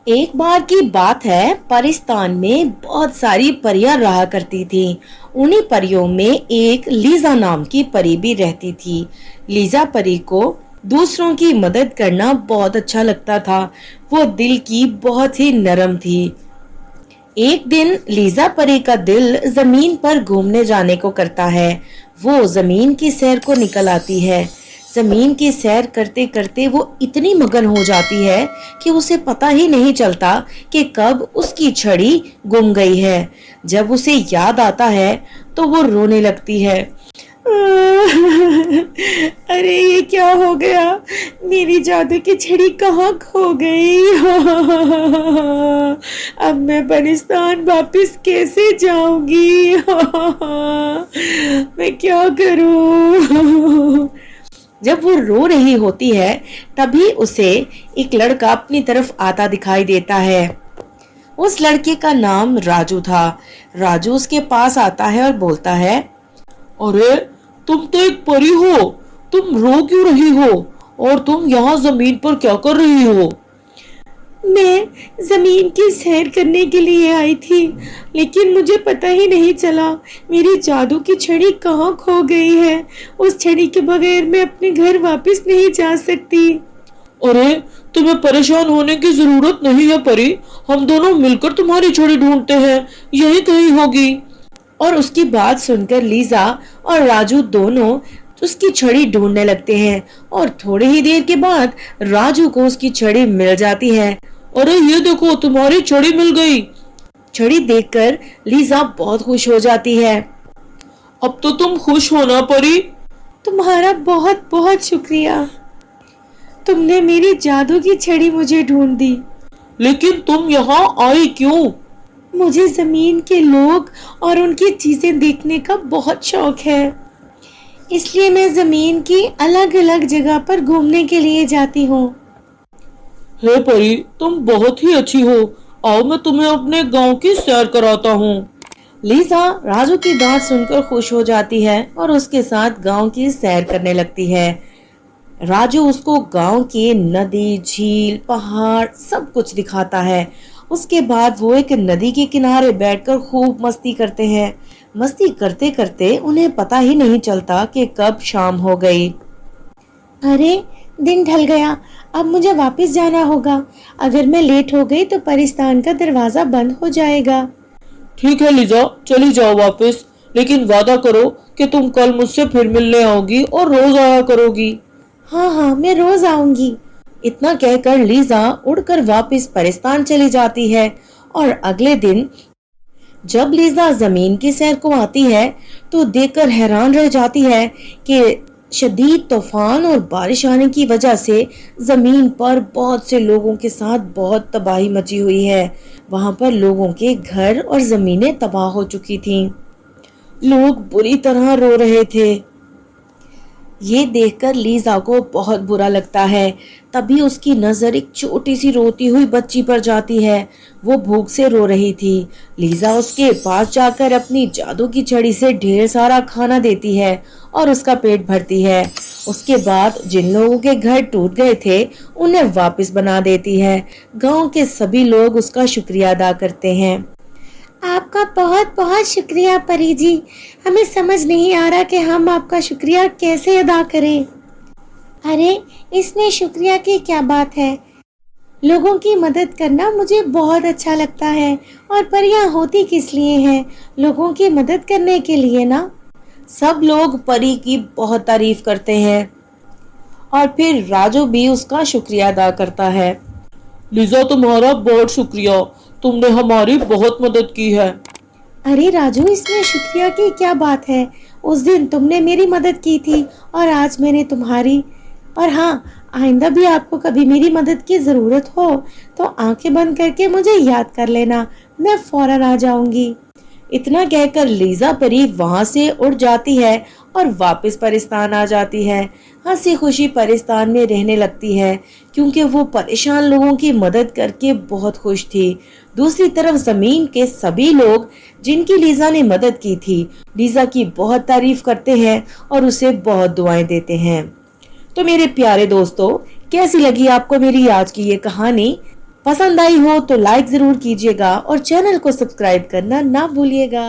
एक बार की बात है, परिस्तान में बहुत सारी परियां रहा करती थी। उन्हीं परियों में एक लीजा नाम की परी भी रहती थी। लीजा परी को दूसरों की मदद करना बहुत अच्छा लगता था। वो दिल की बहुत ही नरम थी। एक दिन लीजा परी का दिल जमीन पर घूमने जाने को करता है। वो जमीन की सैर को निकल आती है। जमीन की सैर करते करते वो इतनी मगन हो जाती है कि उसे पता ही नहीं चलता कि कब उसकी छड़ी गुम गई है। जब उसे याद आता है तो वो रोने लगती है। अरे ये क्या हो गया, मेरी जादू की छड़ी कहाँ खो गई। अब मैं पाकिस्तान वापस कैसे जाऊंगी। मैं क्या करूं। जब वो रो रही होती है तभी उसे एक लड़का अपनी तरफ आता दिखाई देता है। उस लड़के का नाम राजू था। राजू उसके पास आता है और बोलता है, अरे तुम तो एक परी हो, तुम रो क्यों रही हो और तुम यहाँ जमीन पर क्या कर रही हो। मैं जमीन की सैर करने के लिए आई थी, लेकिन मुझे पता ही नहीं चला मेरी जादू की छड़ी कहाँ खो गई है। उस छड़ी के बगैर मैं अपने घर वापस नहीं जा सकती। अरे तुम्हें परेशान होने की जरूरत नहीं है परी, हम दोनों मिलकर तुम्हारी छड़ी ढूंढते हैं, यही कहीं होगी। और उसकी बात सुनकर लीजा और राजू दोनों उसकी छड़ी ढूंढने लगते हैं और थोड़ी ही देर के बाद राजू को उसकी छड़ी मिल जाती है। अरे ये देखो, तुम्हारी छड़ी मिल गई। छड़ी देखकर लीजा बहुत खुश हो जाती है। अब तो तुम खुश हो ना परी। तुम्हारा बहुत बहुत शुक्रिया, तुमने मेरी जादू की छड़ी मुझे ढूंढ दी। लेकिन तुम यहाँ आई क्यों? मुझे जमीन के लोग और उनकी चीजें देखने का बहुत शौक है, इसलिए मैं जमीन की अलग अलग जगह पर घूमने के लिए जाती हूँ। हे परी, तुम बहुत ही अच्छी हो, आओ मैं तुम्हें अपने गांव की सैर कराता हूँ। लीजा राजू की बात सुनकर खुश हो जाती है और उसके साथ गांव की सैर करने लगती है। राजू उसको गांव की नदी, झील, पहाड़ सब कुछ दिखाता है। उसके बाद वो एक नदी के किनारे बैठकर खूब मस्ती करते हैं। मस्ती करते करते उन्हें पता ही नहीं चलता कि कब शाम हो गई। अरे दिन ढल गया, अब मुझे वापस जाना होगा। अगर मैं लेट हो गई तो परिस्तान का दरवाजा बंद हो जाएगा। ठीक है लीजा, चली जाओ वापस, लेकिन वादा करो कि तुम कल मुझसे फिर मिलने आओगी और रोज आया करोगी। हाँ हाँ, मैं रोज आऊंगी। इतना कहकर लीजा उड़कर वापस परिस्तान चली जाती है। और अगले दिन जब लीजा जमीन की सैर को आती है तो देखकर हैरान रह जाती है कि शदीद तूफान और बारिश आने की वजह से जमीन पर बहुत से लोगों के साथ बहुत तबाही मची हुई है। वहां पर लोगों के घर और जमीनें तबाह हो चुकी थीं। लोग बुरी तरह रो रहे थे। ये देखकर लीजा को बहुत बुरा लगता है। तभी उसकी नजर एक छोटी सी रोती हुई बच्ची पर जाती है। वो भूख से रो रही थी। लीजा उसके पास जाकर अपनी जादू की छड़ी से ढेर सारा खाना देती है और उसका पेट भरती है। उसके बाद जिन लोगों के घर टूट गए थे उन्हें वापस बना देती है। गांव के सभी लोग उसका शुक्रिया अदा करते हैं। आपका बहुत बहुत शुक्रिया परी जी, हमें समझ नहीं आ रहा कि हम आपका शुक्रिया कैसे अदा करें। अरे इसमें शुक्रिया की क्या बात है, लोगों की मदद करना मुझे बहुत अच्छा लगता है। और परियां होती किस लिए हैं? लोगों की मदद करने के लिए ना। सब लोग परी की बहुत तारीफ करते हैं और फिर राजू भी उसका शुक्रिया अदा करता है। लीजा तुम्हारा बहुत शुक्रिया, तुमने हमारी बहुत मदद की है। अरे राजू, इसमें शुक्रिया की क्या बात है? उस दिन तुमने मेरी मदद की थी और आज मैंने तुम्हारी। और हाँ, आइंदा भी आपको कभी मेरी मदद की जरूरत हो तो आंखें बंद करके मुझे याद कर लेना, मैं फौरन आ जाऊंगी। इतना कहकर लीजा परी वहां से उड़ जाती है और वापस परिस्तान आ जाती है। हंसी खुशी परिस्तान में रहने लगती है क्योंकि वो परेशान लोगों की मदद करके बहुत खुश थी। दूसरी तरफ जमीन के सभी लोग जिनकी लीजा ने मदद की थी, लीजा की बहुत तारीफ करते हैं और उसे बहुत दुआएं देते हैं। तो मेरे प्यारे दोस्तों, कैसी लगी आपको मेरी आज की ये कहानी? पसंद आई हो तो लाइक जरूर कीजिएगा और चैनल को सब्सक्राइब करना ना भूलिएगा।